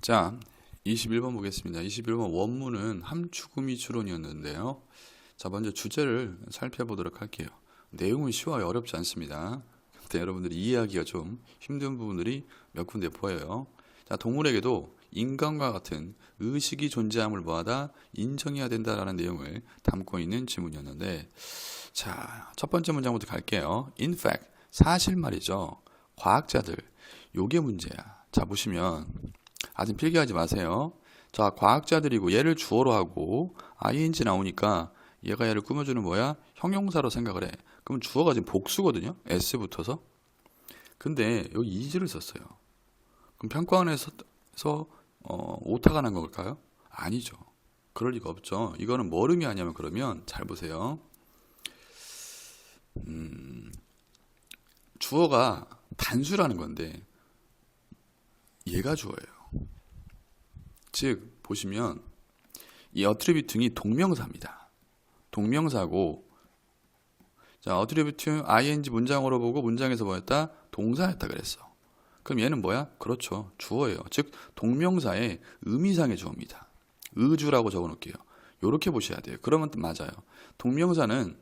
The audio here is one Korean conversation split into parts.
자, 21번 보겠습니다. 21번 원문은 함축음이 추론이었는데요. 자, 먼저 주제를 살펴보도록 할게요. 내용은 쉬워요. 어렵지 않습니다. 근데 여러분들이 이해하기가 좀 힘든 부분들이 몇 군데 보여요. 자, 동물에게도 인간과 같은 의식이 존재함을 뭐하다 인정해야 된다라는 내용을 담고 있는 지문이었는데, 자, 첫 번째 문장부터 갈게요. In fact, 사실 말이죠. 과학자들, 요게 문제야. 자, 보시면 아직 필기하지 마세요. 자, 과학자들이고 얘를 주어로 하고 ing 나오니까 얘가 얘를 꾸며주는 뭐야? 형용사로 생각을 해. 그럼 주어가 지금 복수거든요. s 붙어서. 근데 여기 is를 썼어요. 그럼 평가원에서 오타가 난 걸까요? 아니죠. 그럴 리가 없죠. 이거는 뭘 의미하냐면, 그러면 잘 보세요. 주어가 단수라는 건데 얘가 주어예요. 즉 보시면 이 attribute이 동명사입니다. 동명사고, 자, attribute ing 문장으로 보고 문장에서 뭐였다? 동사였다 그랬어. 그럼 얘는 뭐야? 그렇죠. 주어예요. 즉 동명사의 의미상의 주어입니다. 의주라고 적어놓을게요. 이렇게 보셔야 돼요. 그러면 맞아요. 동명사는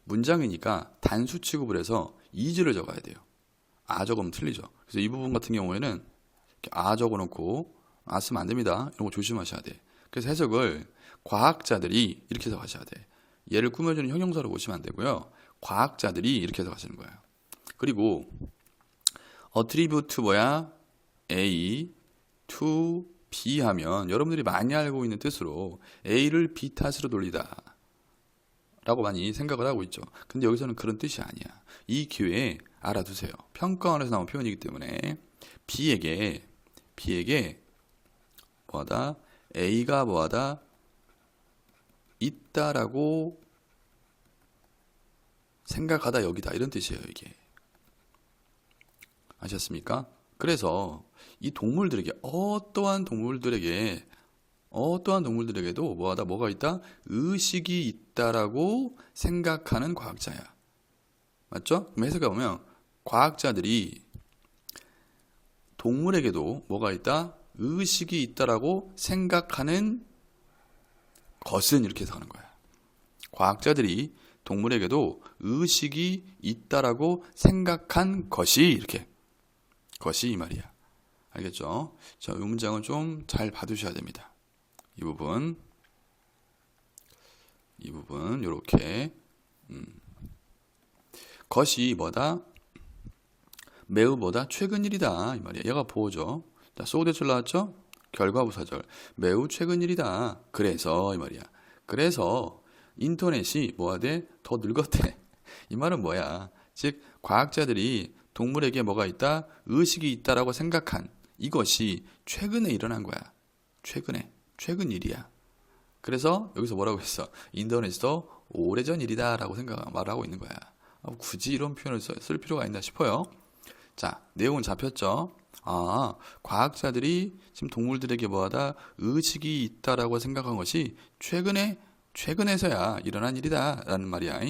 문장이니까 단수 취급을 해서 is를 적어야 돼요. 아 적으면 틀리죠. 그래서 이 부분 같은 경우에는 이렇게 아 적어놓고 아 쓰면 안 됩니다. 이런 거 조심하셔야 돼. 그래서 해석을 과학자들이 이렇게 해석하셔야 돼. 얘를 꾸며주는 형용사로 보시면 안 되고요. 과학자들이 이렇게 해석하시는 거예요. 그리고 attribute 뭐야? A to B 하면 여러분들이 많이 알고 있는 뜻으로 A를 B 탓으로 돌리다 라고 많이 생각을 하고 있죠. 근데 여기서는 그런 뜻이 아니야. 이 기회에 알아두세요. 평가원에서 나온 표현이기 때문에 B에게 뭐하다? A가 뭐하다? 있다라고 생각하다 여기다 이런 뜻이에요. 이게 아셨습니까? 그래서 이 동물들에게 어떠한 동물들에게도 뭐하다 뭐가 있다? 의식이 있다라고 생각하는 과학자야. 맞죠? 그럼 해석해 보면 과학자들이 동물에게도 뭐가 있다? 의식이 있다라고 생각하는 것은 이렇게 해석하는 거야. 과학자들이 동물에게도 의식이 있다라고 생각한 것이 이렇게 것이 이 말이야. 알겠죠? 자, 이 문장은 좀 잘 봐두셔야 됩니다. 이 부분 이렇게 것이 뭐다? 매우 뭐다? 최근 일이다 이 말이야. 얘가 보호죠. 자, so 대출 나왔죠? 결과부사절. 매우 최근 일이다. 그래서 이 말이야. 그래서 인터넷이 뭐하대? 더 늙었대. 이 말은 뭐야? 즉 과학자들이 동물에게 뭐가 있다? 의식이 있다라고 생각한 이것이 최근에 일어난 거야. 최근 일이야. 그래서 여기서 뭐라고 했어? 인터넷이 더 오래전 일이다라고 말하고 있는 거야. 굳이 이런 표현을 쓸 필요가 있나 싶어요. 자, 내용은 잡혔죠? 아, 과학자들이 지금 동물들에게 뭐하다? 의식이 있다라고 생각한 것이 최근에서야 일어난 일이다 라는 말이야.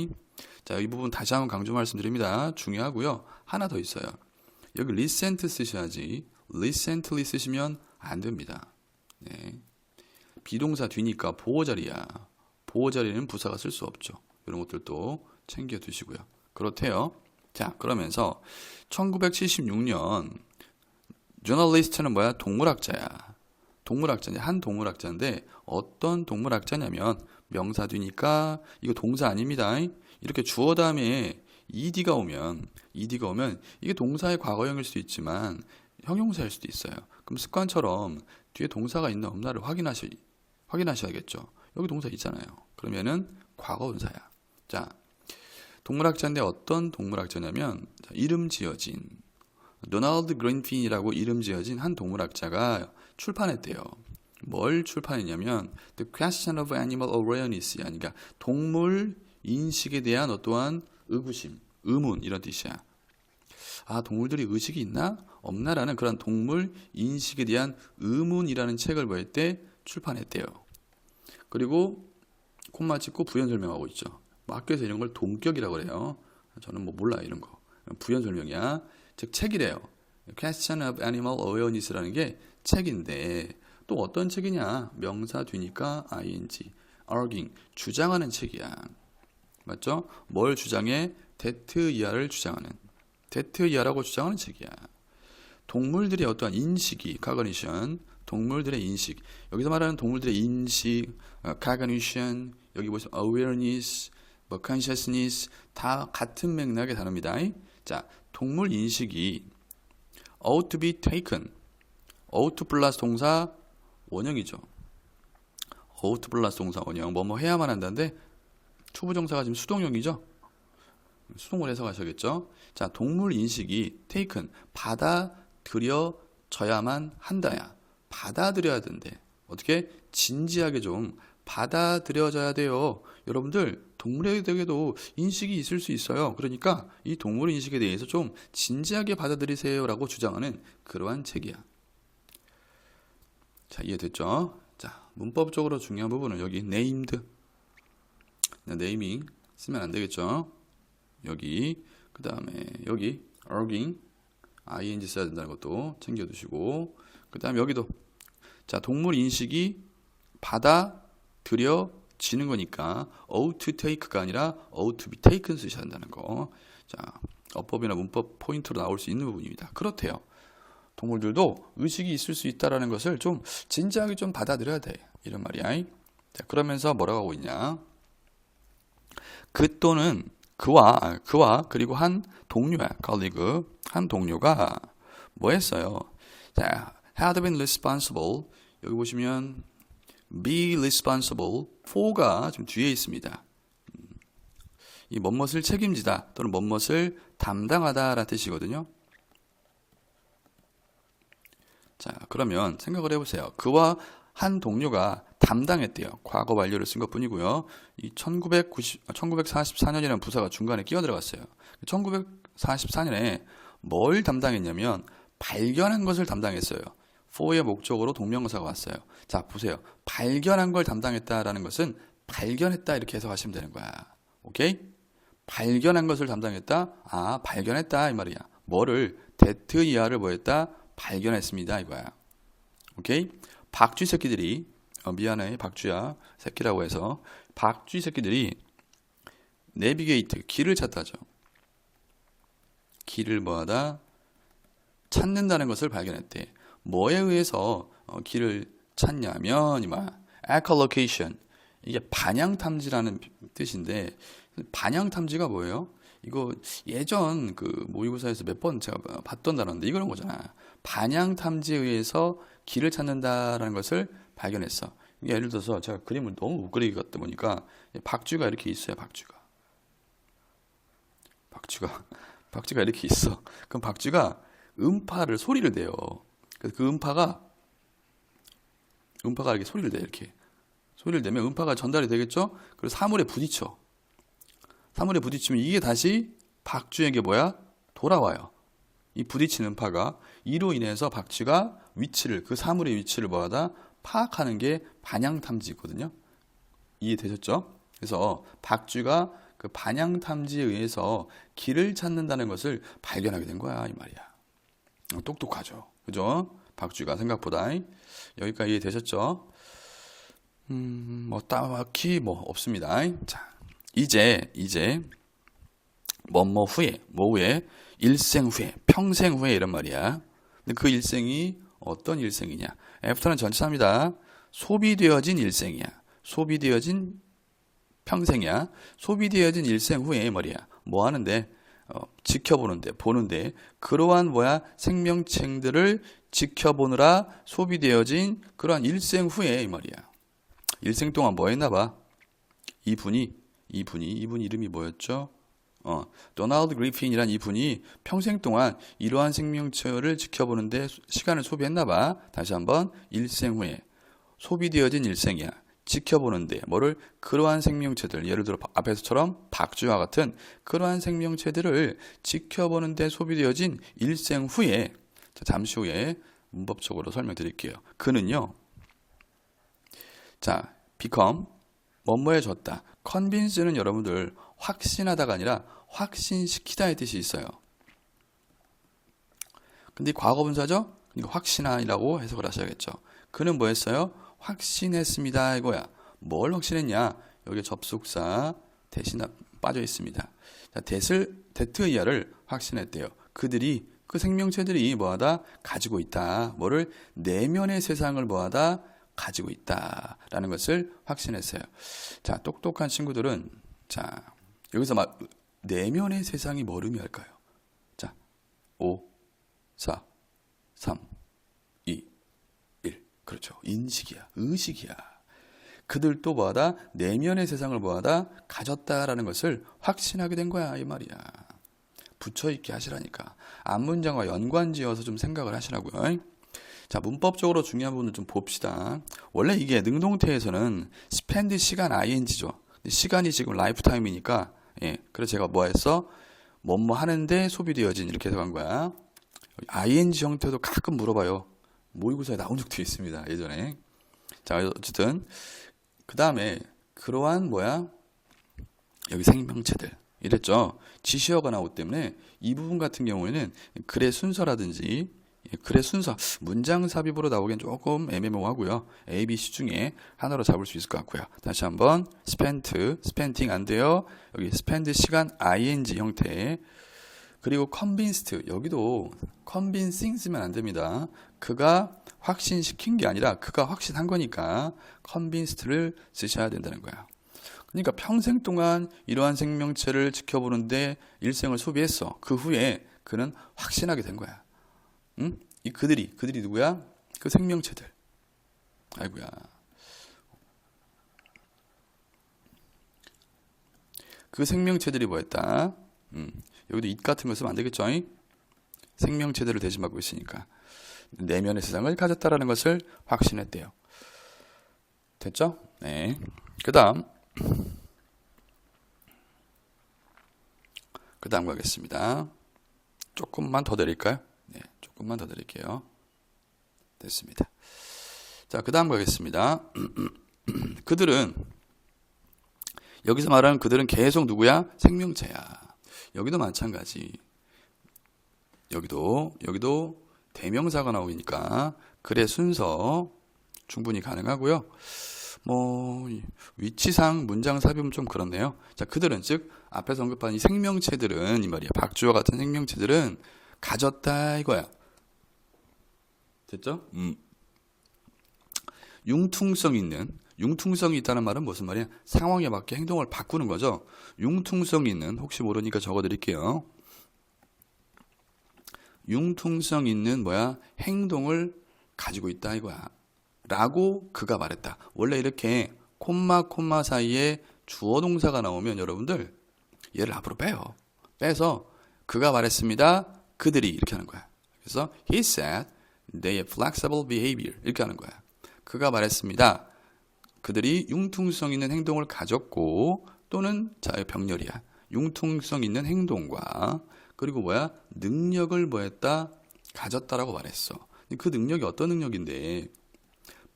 자, 이 부분 다시 한번 강조 말씀드립니다. 중요하고요. 하나 더 있어요. 여기 recent 쓰셔야지 recently 쓰시면 안 됩니다. 네. 비동사 뒤니까 보호자리야. 보호자리는 부사가 쓸 수 없죠. 이런 것들도 챙겨 두시고요. 그렇대요. 자, 그러면서 1976년 저널리스트는 뭐야? 동물학자야. 한 동물학자인데 어떤 동물학자냐면 명사 뒤니까 이거 동사 아닙니다. 이렇게 주어 다음에 ed가 오면 이게 동사의 과거형일 수도 있지만 형용사일 수도 있어요. 그럼 습관처럼 뒤에 동사가 있나 없나를 확인하셔야겠죠. 여기 동사 있잖아요. 그러면은 과거분사야. 자, 동물학자인데 어떤 동물학자냐면 이름 지어진 도널드 그린핀이라고 이름 지어진 한 동물학자가 출판했대요. 뭘 출판했냐면 The Question of Animal Awareness, 그러니까 동물 인식에 대한 어떠한 의문 이런 뜻이야. 아, 동물들이 의식이 있나? 없나라는 그런 동물 인식에 대한 의문이라는 책을 뭐 했대? 출판했대요. 그리고 콤마 찍고 부연 설명하고 있죠. 뭐 학교에서 이런 걸 동격이라고 그래요. 저는 뭐 몰라요, 이런 거. 부연 설명이야. 즉 책이래요. Question of Animal Awareness라는 게 책인데 또 어떤 책이냐? 명사 뒤니까 ing, arguing, 주장하는 책이야. 맞죠? 뭘 주장해? that 이하를 주장하는. that 이하라고 주장하는 책이야. 동물들의 어떠한 인식이 cognition, 동물들의 인식. 여기서 말하는 동물들의 인식, cognition, 여기 보시면 awareness, 뭐 consciousness 다 같은 맥락의 단어입니다. 자, 동물 인식이 ought to be taken. ought 플러스 동사 원형이죠. ought 플러스 동사 원형. 뭐뭐 해야만 한다는데 초부정사가 지금 수동형이죠. 수동으로 해석하셔야겠죠. 자, 동물 인식이 taken, 받아들여져야만 한다야. 받아들여야 된대. 어떻게? 진지하게 좀 받아들여져야 돼요. 여러분들 동물에게도 인식이 있을 수 있어요. 그러니까 이 동물 인식에 대해서 좀 진지하게 받아들이세요 라고 주장하는 그러한 책이야. 자, 이해됐죠? 자, 문법적으로 중요한 부분은 여기 named, 네이밍 쓰면 안 되겠죠? 여기, 그 다음에 여기 arguing, ing 써야 된다는 것도 챙겨두시고, 그 다음에 여기도 자, 동물 인식이 받아들여지는 거니까 ought to take가 아니라 ought to be taken 쓰셔야 한다는 거. 자, 어법이나 문법 포인트로 나올 수 있는 부분입니다. 그렇대요. 동물들도 의식이 있을 수 있다는 것을 좀 진지하게 좀 받아들여야 돼. 이런 말이야. 자, 그러면서 뭐라고 하고 있냐? 그 또는 그와 그리고 한 동료야. colleague, 한 동료가 뭐 했어요? 자, had been responsible. 여기 보시면 be responsible for가 좀 뒤에 있습니다. 이 뭐뭇을 책임지다 또는 뭐뭇을 담당하다라는 뜻이거든요. 자, 그러면 생각을 해보세요. 그와 한 동료가 담당했대요. 과거 완료를 쓴 것뿐이고요. 이 1944년이라는 부사가 중간에 끼어 들어갔어요. 1944년에 뭘 담당했냐면 발견한 것을 담당했어요. for의 목적으로 동명사가 왔어요. 자, 보세요. 발견한 걸 담당했다라는 것은 발견했다 이렇게 해석하시면 되는 거야. 오케이? 발견한 것을 담당했다. 아, 발견했다 이 말이야. 뭐를? that 이하를 뭐 했다? 발견했습니다 이거야. 오케이? 박쥐 새끼들이 미안해 박쥐야 새끼라고 해서 박쥐 새끼들이 내비게이트 길을 찾다죠. 길을 뭐하다? 찾는다는 것을 발견했대. 뭐에 의해서 길을 찾냐면 이마 echolocation, 이게 반향 탐지라는 뜻인데 반향 탐지가 뭐예요? 이거 예전 그 모의고사에서 몇 번 제가 봤던 단어인데 이거는 거잖아. 반향 탐지에 의해서 길을 찾는다라는 것을 발견했어. 이게 예를 들어서 제가 그림을 너무 못 그리게 갖다 보니까 박쥐가 이렇게 있어요. 박쥐가 이렇게 있어. 그럼 박쥐가 음파를 소리를 내요. 그래서 그 음파가 이렇게 소리를 내. 이렇게 소리를 내면 음파가 전달이 되겠죠. 그래서 사물에 부딪혀. 사물에 부딪히면 이게 다시 박쥐에게 뭐야? 돌아와요. 이 부딪힌 음파가 이로 인해서 박쥐가 위치를, 그 사물의 위치를 뭐하다? 파악하는 게 반향 탐지거든요. 이해되셨죠? 그래서 박쥐가 그 반향 탐지에 의해서 길을 찾는다는 것을 발견하게 된 거야, 이 말이야. 똑똑하죠. 그죠? 박쥐가 생각보다. 여기까지 이해되셨죠? 뭐 딱히 뭐 없습니다. 자, 이제 뭐뭐 후에, 뭐 후에, 일생 후에, 평생 후에 이런 말이야. 근데 그 일생이 어떤 일생이냐? 애프터는 전치사입니다. 소비되어진 일생이야. 소비되어진 평생이야. 소비되어진 일생 후에 말이야. 뭐 하는데? 지켜보는데, 보는데, 그러한 생명체들을 지켜보느라 소비되어진 그러한 일생 후에 이 말이야. 일생 동안 뭐 했나 봐. 이분 이름이 뭐였죠? 도널드 그리핀이란 이분이 평생 동안 이러한 생명체를 지켜보는데 시간을 소비했나 봐. 다시 한번 일생 후에 소비되어진 일생이야. 지켜보는데 뭐를? 그러한 생명체들, 예를 들어 앞에서처럼 박쥐와 같은 그러한 생명체들을 지켜보는데 소비되어진 일생 후에, 자, 잠시 후에 문법적으로 설명드릴게요. 그는요, 자, become 뭐뭐해졌다. convince는 여러분들 확신하다가 아니라 확신시키다의 뜻이 있어요. 근데 과거분사죠? 이거 확신한이라고 해석을 하셔야겠죠. 그는 뭐 했어요? 확신했습니다. 이거야. 뭘 확신했냐? 여기 접속사 대신 빠져 있습니다. 자, 데트이아를 확신했대요. 그들이 그 생명체들이 뭐하다 가지고 있다. 뭐를 내면의 세상을 뭐하다 가지고 있다라는 것을 확신했어요. 자, 똑똑한 친구들은 자 여기서 막 내면의 세상이 뭘 의미할까요? 자, 5, 4, 3, 2, 1. 그렇죠. 인식이야. 의식이야. 그들도 뭐하다? 내면의 세상을 뭐하다? 가졌다라는 것을 확신하게 된 거야. 이 말이야. 붙여있게 하시라니까. 앞문장과 연관지어서 좀 생각을 하시라고요. 자, 문법적으로 중요한 부분을 좀 봅시다. 원래 이게 능동태에서는 spend 시간 ing죠. 시간이 지금 라이프타임이니까 예, 그래서 제가 뭐 했어? 뭐뭐 하는데 소비되어진 이렇게 해석한 거야. ing 형태도 가끔 물어봐요. 모의고사에 나온 적도 있습니다. 예전에. 자, 어쨌든 그 다음에 그러한 뭐야? 여기 생명체들 이랬죠. 지시어가 나오기 때문에 이 부분 같은 경우에는 글의 순서라든지 글의 순서, 문장 삽입으로 나오기엔 조금 애매모호하고요. A, B, C 중에 하나로 잡을 수 있을 것 같고요. 다시 한번 spending 안 돼요. 여기 spend 시간 ing 형태. 그리고 convinced 여기도 convincing 쓰면 안 됩니다. 그가 확신시킨 게 아니라 그가 확신한 거니까 convinced를 쓰셔야 된다는 거야. 그러니까 평생 동안 이러한 생명체를 지켜보는데 일생을 소비했어. 그 후에 그는 확신하게 된 거야. 응? 이 그들이 누구야? 그 생명체들. 아이고야. 그 생명체들이 뭐였다? 여기도 it 같은 거 쓰면 안 되겠죠? 생명체들을 대신하고 있으니까 내면의 세상을 가졌다라는 것을 확신했대요. 됐죠? 네. 그 다음 가겠습니다. 조금만 더 드릴까요? 네, 조금만 더 드릴게요. 됐습니다. 자, 그 다음 가겠습니다. 그들은 여기서 말하는 그들은 계속 누구야? 생명체야. 여기도 마찬가지. 여기도 대명사가 나오니까 글의 순서 충분히 가능하고요. 뭐 위치상 문장 삽입은 좀 그렇네요. 자, 그들은 즉 앞에서 언급한 이 생명체들은 이 말이야. 박쥐와 같은 생명체들은 가졌다 이거야. 됐죠? 융통성이 있다는 말은 무슨 말이야? 상황에 맞게 행동을 바꾸는 거죠. 융통성 있는 혹시 모르니까 적어드릴게요. 융통성 있는 뭐야? 행동을 가지고 있다 이거야. 라고 그가 말했다. 원래 이렇게 콤마 사이에 주어 동사가 나오면 여러분들 얘를 앞으로 빼요. 빼서 그가 말했습니다. 그들이 이렇게 하는 거야. 그래서 he said they have flexible behavior 이렇게 하는 거야. 그가 말했습니다. 그들이 융통성 있는 행동을 가졌고 또는 자 병렬이야. 융통성 있는 행동과 그리고 뭐야? 능력을 뭐했다? 가졌다라고 말했어. 그 능력이 어떤 능력인데?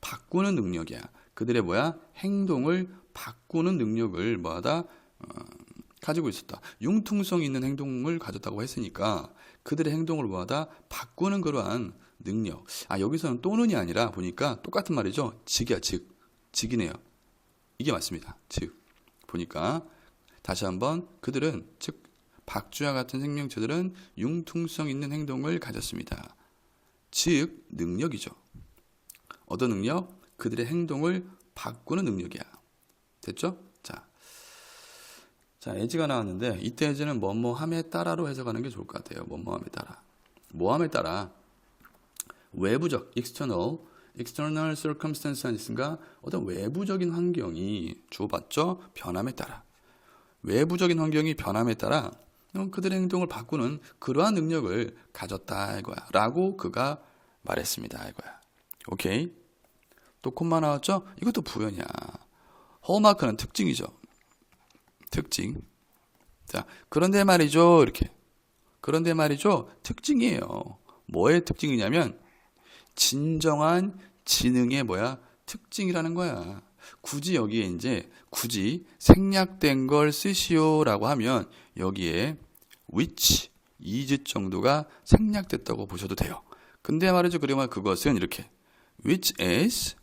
바꾸는 능력이야. 그들의 뭐야? 행동을 바꾸는 능력을 뭐하다? 가지고 있었다. 융통성 있는 행동을 가졌다고 했으니까 그들의 행동을 뭐하다? 바꾸는 그러한 능력. 여기서는 또는이 아니라 보니까 똑같은 말이죠. 즉이야, 즉. 즉이네요. 이게 맞습니다. 즉. 보니까 다시 한번 그들은 즉 박쥐와 같은 생명체들은 융통성 있는 행동을 가졌습니다. 즉 능력이죠. 어떤 능력? 그들의 행동을 바꾸는 능력이야. 됐죠? 자, as가 나왔는데 이때 as는 뭐뭐함에 따라로 해석하는 게 좋을 것 같아요. 뭐뭐함에 따라. 뭐함에 따라 외부적, external circumstance가 어떤 외부적인 환경이 주어봤죠? 변함에 따라. 외부적인 환경이 변함에 따라 그들의 행동을 바꾸는 그러한 능력을 가졌다 이거야. 라고 그가 말했습니다 이거야. 오케이? 또 콤마 나왔죠? 이것도 부연이야. 홀마크는 특징이죠. 특징. 자, 그런데 말이죠. 이렇게. 그런데 말이죠. 특징이에요. 뭐의 특징이냐면 진정한 지능의 뭐야? 특징이라는 거야. 굳이 여기에 이제 굳이 생략된 걸 쓰시오라고 하면 여기에 which is 정도가 생략됐다고 보셔도 돼요. 근데 말이죠. 그러면 그것은 이렇게 which is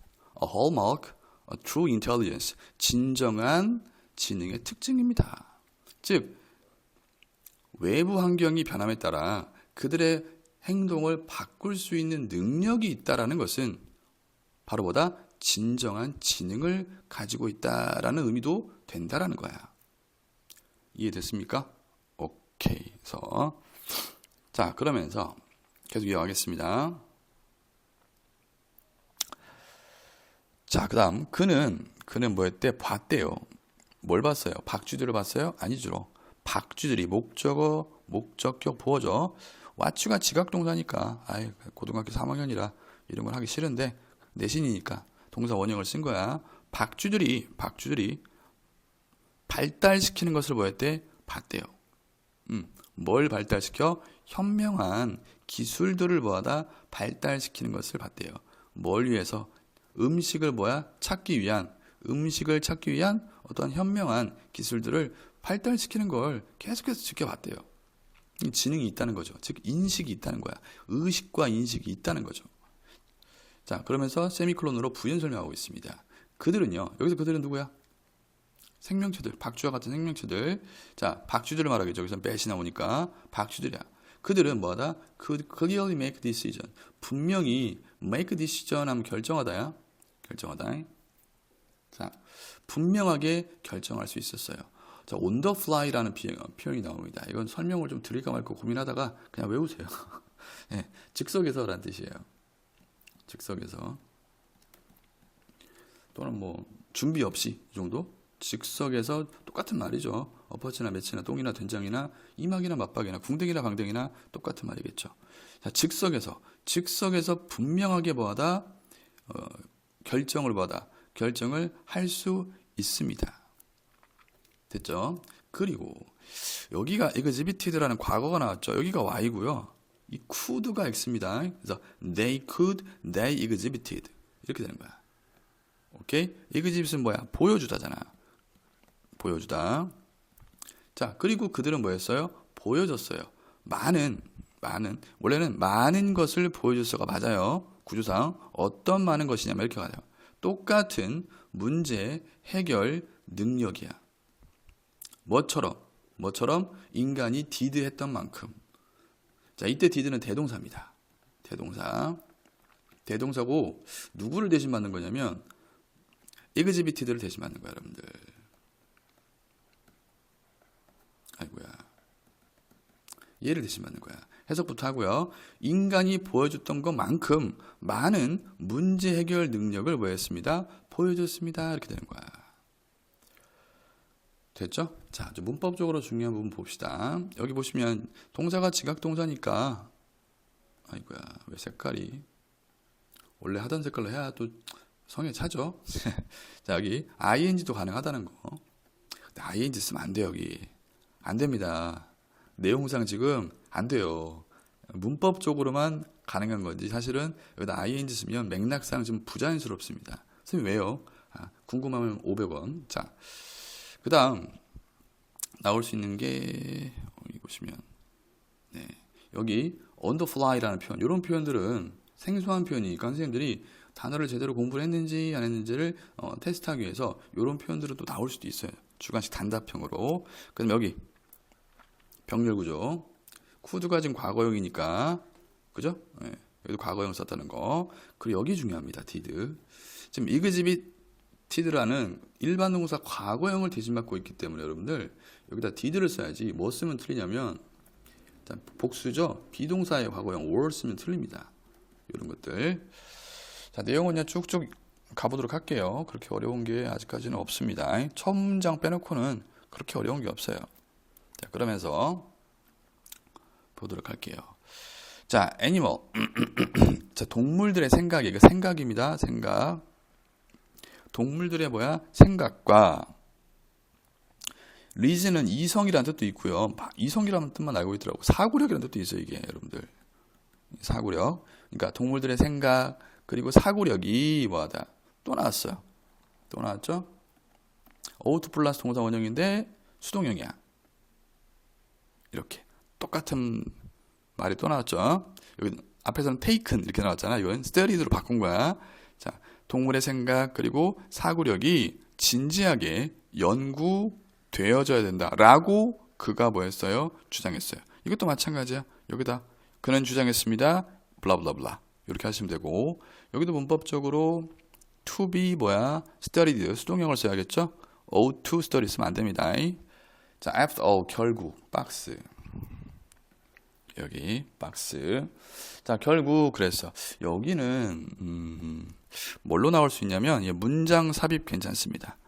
a hallmark of true intelligence. 진정한 지능의 특징입니다. 즉 외부 환경이 변함에 따라 그들의 행동을 바꿀 수 있는 능력이 있다라는 것은 바로 뭐다? 진정한 지능을 가지고 있다라는 의미도 된다라는 거야. 이해됐습니까? 오케이. 그래서 자, 그러면서 계속 이어가겠습니다. 자, 그다음 그는 뭐였대? 봤대요. 뭘 봤어요? 박쥐들을 봤어요? 아니죠. 박쥐들이 목적어, 목적격, 보어죠. what가 지각동사니까 아이 고등학교 3학년이라 이런 걸 하기 싫은데 내신이니까 동사 원형을 쓴 거야. 박쥐들이 발달시키는 것을 뭐였대? 봤대요. 뭘 발달시켜? 현명한 기술들을 뭐하다? 발달시키는 것을 봤대요. 뭘 위해서? 음식을 찾기 위한 어떤 현명한 기술들을 발달시키는 걸 계속해서 지켜봤대요. 지능이 있다는 거죠. 즉 인식이 있다는 거야. 의식과 인식이 있다는 거죠. 자, 그러면서 세미콜론으로 부연 설명하고 있습니다. 그들은요. 여기서 그들은 누구야? 생명체들, 박쥐와 같은 생명체들. 자, 박쥐들을 말하겠죠. 여기서 배시 나오니까 박쥐들이야. 그들은 뭐하다? clearly make decision. 분명히 make decision 하면 결정하다야. 결정하다. 자, 분명하게 결정할 수 있었어요. 자, on the fly라는 표현이 나옵니다. 이건 설명을 좀 드릴까 말까 고민하다가 그냥 외우세요. 네, 즉석에서라는 뜻이에요. 즉석에서. 또는 뭐 준비 없이 이 정도? 즉석에서 똑같은 말이죠. 엎어치나 매치나 똥이나 된장이나 이막이나 맞박이나 궁뎅이나 방댕이나 똑같은 말이겠죠. 자, 즉석에서 분명하게 뭐하다? 결정을 할 수 있습니다. 됐죠? 그리고 여기가 exhibited라는 과거가 나왔죠. 여기가 y고요. 이 could가 x입니다. 그래서 they could, they exhibited 이렇게 되는 거야. 오케이? exhibit은 뭐야? 보여주다잖아. 보여주다. 자, 그리고 그들은 뭐였어요? 보여줬어요. 원래는 많은 것을 보여줬어가 맞아요. 구조상 어떤 많은 것이냐면 이렇게 가요. 똑같은 문제 해결 능력이야. 뭐처럼 인간이 did 했던 만큼. 자, 이때 did는 대동사입니다. 대동사고 누구를 대신 받는 거냐면 exhibited를 대신 받는 거야, 여러분들. 아이고야. 얘를 대신 받는 거야. 해석부터 하고요. 인간이 보여줬던 것만큼 많은 문제 해결 능력을 뭐했습니다? 보여줬습니다. 이렇게 되는 거야. 됐죠? 자, 문법적으로 중요한 부분 봅시다. 여기 보시면 동사가 지각동사니까 아이고야, 왜 색깔이 원래 하던 색깔로 해야 또 성에 차죠? 자, 여기 ing도 가능하다는 거. 근데 ing 쓰면 안 돼요, 여기. 안 됩니다. 내용상 지금 안 돼요. 문법적으로만 가능한 건지 사실은 여기다 ing 쓰면 맥락상 좀 부자연스럽습니다. 선생님 왜요? 궁금하면 500원. 자, 그 다음 나올 수 있는 게 여기 보시면 여기 on the fly라는 표현, 이런 표현들은 생소한 표현이니까 선생님들이 단어를 제대로 공부를 했는지 안 했는지를 테스트하기 위해서 이런 표현들은 또 나올 수도 있어요. 주관식 단답형으로. 그럼 여기 병렬구조. could가 지금 과거형이니까 그죠? 네, 여기도 과거형 썼다는 거. 그리고 여기 중요합니다. did. 지금 exhibited라는 일반 동사 과거형을 대신받고 있기 때문에 여러분들 여기다 did를 써야지. 뭐 쓰면 틀리냐면 복수죠. 비동사의 과거형 or 쓰면 틀립니다. 이런 것들. 자, 내용은 그냥 쭉쭉 가보도록 할게요. 그렇게 어려운 게 아직까지는 없습니다. 첫 문장 빼놓고는 그렇게 어려운 게 없어요. 자, 그러면서 보도록 할게요. 자, 애니멀. 자, 동물들의 생각이, 이거 생각입니다. 생각. 동물들의 생각과 리즈는 이성이라는 뜻도 있고요. 이성이라는 뜻만 알고 있더라고. 사고력이라는 뜻도 있어요, 이게 여러분들. 사고력. 그러니까 동물들의 생각 그리고 사고력이 뭐하다. 또 나왔어요. 또 나왔죠? O2 플러스 동사 원형인데 수동형이야. 이렇게 똑같은 말이 또 나왔죠. 여기 앞에서는 taken 이렇게 나왔잖아. 이건 studied로 바꾼 거야. 자, 동물의 생각 그리고 사고력이 진지하게 연구되어져야 된다라고 그가 뭐였어요? 주장했어요. 이것도 마찬가지야. 여기다 그는 주장했습니다. 블라블라블라 이렇게 하시면 되고 여기도 문법적으로 to be 뭐야? studied 수동형을 써야겠죠? ought to study 쓰면 안 됩니다. 자, after all 결국 박스 여기 박스. 자, 결국 그랬어. 여기는 뭘로 나올 수 있냐면 문장 삽입 괜찮습니다.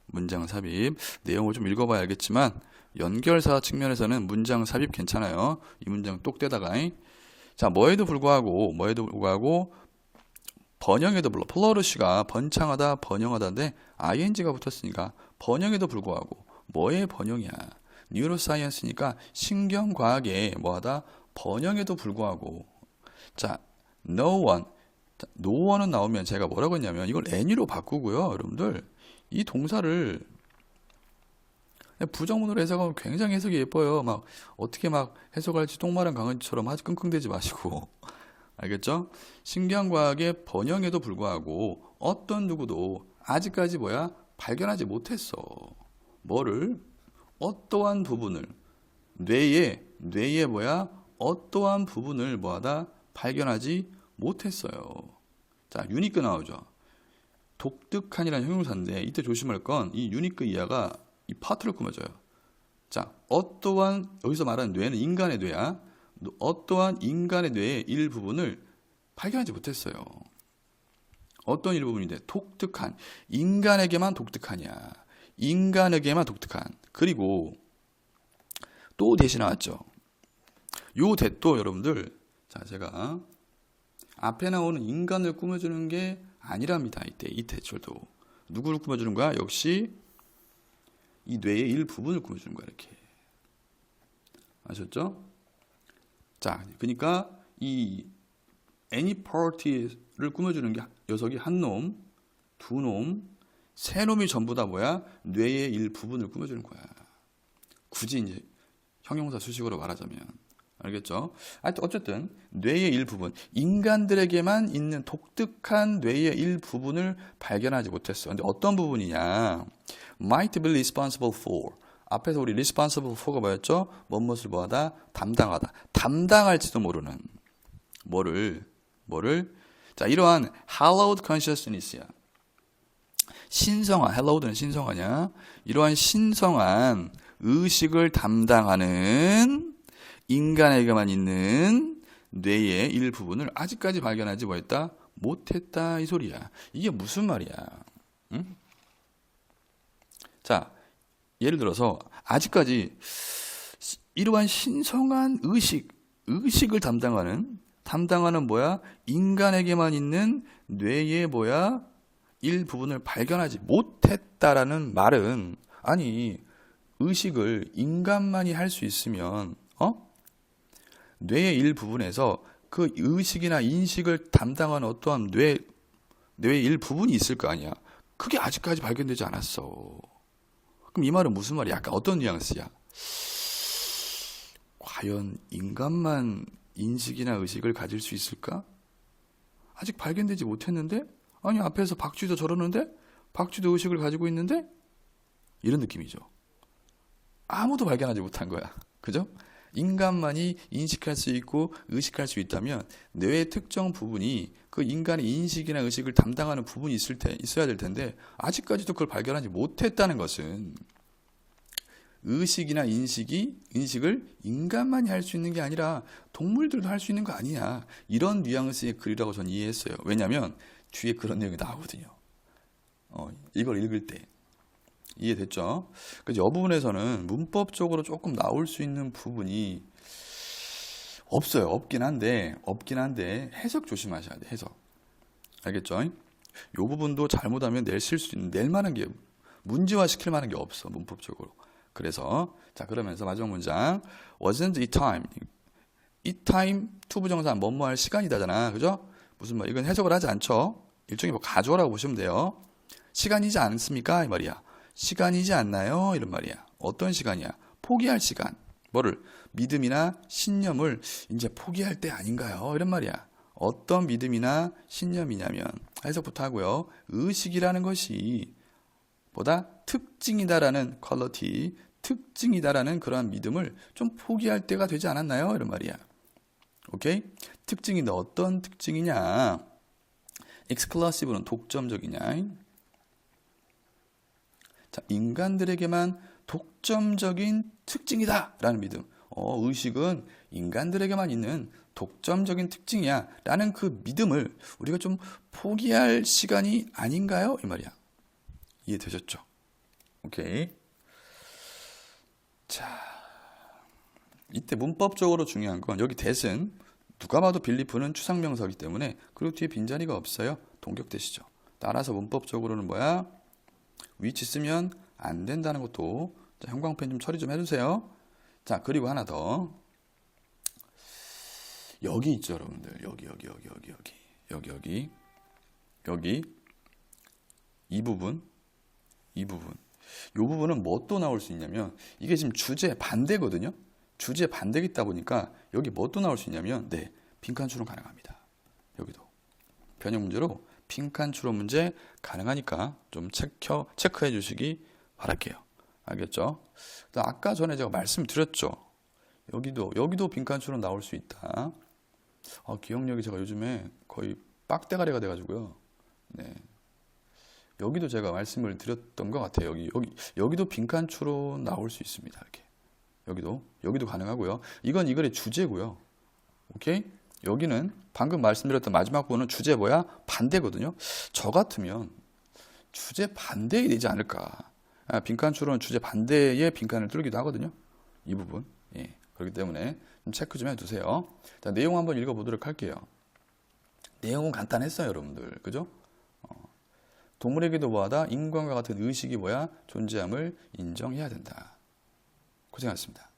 문장 삽입 내용을 좀 읽어봐야 알겠지만 연결사 측면에서는 문장 삽입 괜찮아요. 이 문장 똑대다가 자 뭐에도 불구하고 번영에도 불러 플러르시가 번창하다 번영하다인데 ing가 붙었으니까 번영에도 불구하고 뭐의 번영이야? 뉴로사이언스니까 신경과학에 뭐하다 번영에도 불구하고 자 no one은 나오면 제가 뭐라고 했냐면 이걸 any로 바꾸고요. 여러분들 이 동사를 부정문으로 해석하면 굉장히 해석이 예뻐요. 막 어떻게 막 해석할지 똥마른 강아지처럼 아주 끙끙대지 마시고 알겠죠? 신경과학의 번영에도 불구하고 어떤 누구도 아직까지 발견하지 못했어. 뭐를? 어떠한 부분을 뇌의 어떠한 부분을 뭐하다 발견하지 못했어요. 자, 유니크 나오죠. 독특한이라는 형용사인데 이때 조심할 건 이 유니크 이하가 이 파트를 꾸며줘요. 자, 어떠한 여기서 말하는 뇌는 인간의 뇌야. 어떠한 인간의 뇌의 일부분을 발견하지 못했어요. 어떤 일부분인데 독특한 인간에게만 독특하냐. 인간에게만 독특한. 그리고 또 대시 나왔죠. 요 대도 여러분들 자 제가 앞에 나오는 인간을 꾸며주는 게 아니랍니다. 이 대절도 누구를 꾸며주는 거야? 역시 이 뇌의 일부분을 꾸며주는 거야. 이렇게 아셨죠? 자, 그러니까 이 any party를 꾸며주는 게 녀석이 한 놈, 두 놈, 세 놈이 전부 다 뇌의 일부분을 꾸며주는 거야. 굳이 이제 형용사 수식으로 말하자면 알겠죠? 어쨌든 뇌의 일부분, 인간들에게만 있는 독특한 뇌의 일부분을 발견하지 못했어. 근데 어떤 부분이냐? Might be responsible for. 앞에서 우리 responsible for가 뭐였죠? 무엇을 뭐하다? 담당하다. 담당할지도 모르는 뭐를? 자, 이러한 hallowed consciousness야. 신성한, hallowed는 신성하냐? 이러한 신성한 의식을 담당하는 인간에게만 있는 뇌의 일부분을 아직까지 발견하지 못했다 이 소리야. 이게 무슨 말이야? 응? 자, 예를 들어서 아직까지 이러한 신성한 의식을 담당하는 인간에게만 있는 뇌의 일부분을 발견하지 못했다라는 말은 아니 의식을 인간만이 할 수 있으면 뇌의 일부분에서 그 의식이나 인식을 담당하는 어떠한 뇌의 일부분이 있을 거 아니야. 그게 아직까지 발견되지 않았어. 그럼 이 말은 무슨 말이야? 약간 어떤 뉘앙스야? 과연 인간만 인식이나 의식을 가질 수 있을까? 아직 발견되지 못했는데? 아니 앞에서 박쥐도 저러는데? 박쥐도 의식을 가지고 있는데? 이런 느낌이죠. 아무도 발견하지 못한 거야. 그죠? 인간만이 인식할 수 있고 의식할 수 있다면 뇌의 특정 부분이 그 인간의 인식이나 의식을 담당하는 부분이 있어야 될 텐데 아직까지도 그걸 발견하지 못했다는 것은 의식이나 인식을 인간만이 할 수 있는 게 아니라 동물들도 할 수 있는 거 아니냐. 이런 뉘앙스의 글이라고 저는 이해했어요. 왜냐하면 뒤에 그런 내용이 나오거든요. 이걸 읽을 때. 이해됐죠? 그래서 이 부분에서는 문법적으로 조금 나올 수 있는 부분이 없어요. 없긴 한데 해석 조심하셔야 돼. 해석. 알겠죠? 이 부분도 잘못하면 낼 만한 게 문제화 시킬 만한 게 없어. 문법적으로. 그래서 자 그러면서 마지막 문장 wasn't it time? it time 투부정사 뭐뭐 할 시간이다잖아. 그죠? 무슨 말? 이건 해석을 하지 않죠. 일종의 가져오라고 보시면 돼요. 시간이지 않습니까? 이 말이야. 시간이지 않나요? 이런 말이야. 어떤 시간이야? 포기할 시간. 뭐를? 믿음이나 신념을 이제 포기할 때 아닌가요? 이런 말이야. 어떤 믿음이나 신념이냐면 해석부터 하고요. 의식이라는 것이 보다 특징이다라는 퀄리티, 특징이다라는 그러한 믿음을 좀 포기할 때가 되지 않았나요? 이런 말이야. 오케이? 특징인데 어떤 특징이냐? exclusive는 독점적이냐? 자, 인간들에게만 독점적인 특징이다 라는 믿음. 의식은 인간들에게만 있는 독점적인 특징이야 라는 그 믿음을 우리가 좀 포기할 시간이 아닌가요? 이 말이야. 이해되셨죠? 오케이. 자, 이때 문법적으로 중요한 건 여기 that은 누가 봐도 빌리프는 추상명사이기 때문에 그리고 뒤에 빈자리가 없어요. 동격되시죠. 따라서 문법적으로는 뭐야? which 쓰면 안 된다는 것도 자, 형광펜 좀 처리 좀 해주세요. 자, 그리고 하나 더. 여기 있죠, 여러분들. 여기. 이 부분. 이 부분은 뭐 또 나올 수 있냐면 이게 지금 주제 반대거든요. 주제 반대가 있다 보니까 여기 뭐 또 나올 수 있냐면 네, 빈칸 추론 가능합니다. 여기도 변형 문제로 빈칸 추론 문제 가능하니까 좀 체크해 주시기 바랄게요. 알겠죠? 아까 전에 제가 말씀드렸죠. 여기도 빈칸 추론 나올 수 있다. 기억력이 제가 요즘에 거의 빡대가리가 돼가지고요. 네. 여기도 제가 말씀을 드렸던 것 같아요. 여기도 빈칸 추론 나올 수 있습니다. 이렇게. 여기도 가능하고요. 이건 이 글의 주제고요. 오케이? 여기는 방금 말씀드렸던 마지막 부분은 주제 뭐야? 반대거든요. 저 같으면 주제 반대이 되지 않을까. 빈칸 추론은 주제 반대에 빈칸을 뚫기도 하거든요. 이 부분. 예. 그렇기 때문에 좀 체크 좀 해두세요. 자, 내용 한번 읽어보도록 할게요. 내용은 간단했어요, 여러분들. 그죠? 동물에게도 뭐하다? 인간과 같은 의식이 뭐야? 존재함을 인정해야 된다. 고생하셨습니다.